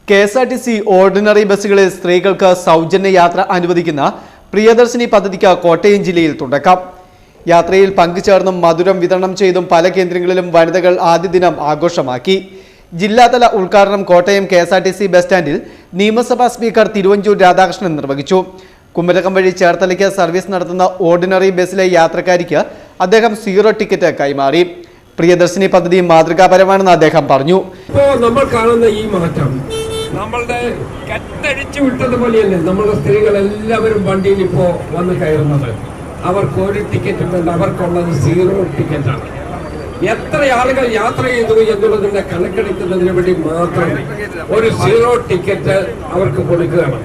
KSRTC ordinary ബസ്സുകളിൽ സ്ത്രീകൾക്ക് സൗജന്യ യാത്ര അനുവദിക്കുന്ന പ്രിയദർശിനി പദ്ധതിക്ക് കോട്ടയം ജില്ലയിൽ തുടക്കം. യാത്രയിൽ പങ്കുചേർന്നും മധുരം വിതരണം ചെയ്തും പല കേന്ദ്രങ്ങളിലും വനിതകൾ ആദ്യ ദിനം ആഘോഷമാക്കി. ജില്ലാതല ഉദ്ഘാടനം കോട്ടയം കെഎസ്ആർടിസി ബസ് സ്റ്റാൻഡിൽ നിയമസഭാ സ്പീക്കർ തിരുവഞ്ചൂർ രാധാകൃഷ്ണൻ നിർവഹിച്ചു. കുമരകം വഴി ചേർത്തലയ്ക്ക് സർവീസ് നടത്തുന്ന ഓർഡിനറി ബസ്സിലെ യാത്രക്കാരിക്ക് അദ്ദേഹം 0 ടിക്കറ്റ് കൈമാറി. പ്രിയദർശിനി പദ്ധതി മാതൃകാപരമാണെന്ന് അദ്ദേഹം പറഞ്ഞു. നമ്മൾ കാണുന്ന ഈ മാറ്റം നമ്മളുടെ കത്തടിച്ചു വിട്ടതുപോലെയല്ലേ നമ്മളുടെ സ്ത്രീകളെല്ലാവരും വണ്ടിയിൽ ഇപ്പോ വന്ന് കയറുന്നത്. അവർക്ക് 1 ടിക്കറ്റ് ഉണ്ട്, അവർക്കുള്ളത് 0 ടിക്കറ്റാണ്. എത്ര ആളുകൾ യാത്ര ചെയ്തു എന്നുള്ളതിന്റെ കണക്കെടുക്കുന്നതിന് വേണ്ടി മാത്രം ഒരു 0 ടിക്കറ്റ് അവർക്ക് കൊടുക്കുകയാണ്.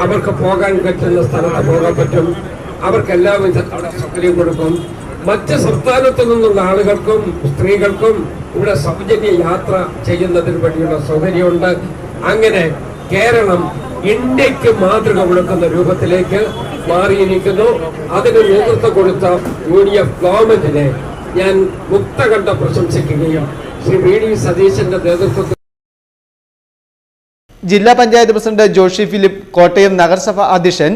അവർക്ക് പോകാൻ പറ്റുന്ന സ്ഥലത്ത് പോകാൻ പറ്റും. അവർക്ക് എല്ലാവിധ സൗകര്യം കൊടുക്കും. മറ്റ് സംസ്ഥാനത്തു നിന്നുള്ള ആളുകൾക്കും സ്ത്രീകൾക്കും ഇവിടെ സൗജന്യ യാത്ര ചെയ്യുന്നതിന് വേണ്ടിയുള്ള സൗകര്യമുണ്ട്. അങ്ങനെ കേരളം ഇന്ത്യക്ക് മാതൃക കൊടുക്കുന്ന രൂപത്തിലേക്ക് മാറിയിരിക്കുന്നു. അതിന് നേതൃത്വം കൊടുത്ത UDF ഗവൺമെന്റിനെ ഞാൻ മുക്തകണ്ഠ പ്രശംസിക്കുകയും ശ്രീ VD സതീശന്റെ നേതൃത്വത്തിൽ ജില്ലാ പഞ്ചായത്ത് പ്രസിഡന്റ് ജോഷി ഫിലിപ്പ്, കോട്ടയം നഗരസഭ അധ്യക്ഷൻ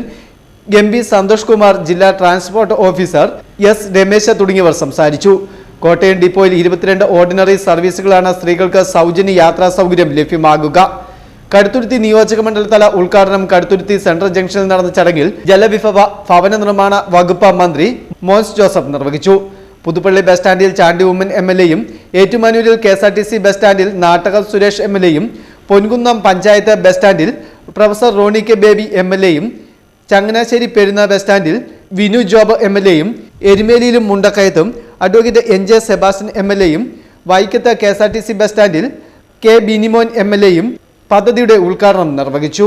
MP സന്തോഷ് കുമാർ, ജില്ലാ ട്രാൻസ്പോർട്ട് ഓഫീസർ S രമേശ് തുടങ്ങിയവർ സംസാരിച്ചു. കോട്ടയം ഡിപ്പോയിൽ 22 ഓർഡിനറി സർവീസുകളാണ് സ്ത്രീകൾക്ക് സൗജന്യ യാത്രാ സൗകര്യം ലഭ്യമാകുക. കടുത്തുരുത്തി നിയോജക മണ്ഡലതല ഉദ്ഘാടനം കടുത്തുരുത്തി സെൻട്രൽ ജംഗ്ഷനിൽ നടന്ന ചടങ്ങിൽ ജലവിഭവ ഭവന നിർമ്മാണ വകുപ്പ് മന്ത്രി മോൻസ് ജോസഫ് നിർവഹിച്ചു. പുതുപ്പള്ളി ബസ് സ്റ്റാൻഡിൽ ചാണ്ടി ഉമ്മൻ MLAയും ഏറ്റുമാനൂരിൽ KSRTC ബസ് സ്റ്റാൻഡിൽ നാട്ടകം സുരേഷ് MLAയും പൊൻകുന്നം പഞ്ചായത്ത് ബസ് സ്റ്റാൻഡിൽ പ്രൊഫസർ റോണി കെ ബേബി MLAയും ചങ്ങനാശ്ശേരി പെരുന്ന ബസ് സ്റ്റാൻഡിൽ വിനു ജോബ് MLAയും എരുമേലിയിലും മുണ്ടക്കയത്തും അഡ്വക്കേറ്റ് NJ സെബാസ്റ്റ്യൻ MLAയും വൈക്കത്ത് KSRTC ബസ് സ്റ്റാൻഡിൽ K ബിനിമോൻ MLAയും പദ്ധതിയുടെ ഉദ്ഘാടനം നിർവഹിച്ചു.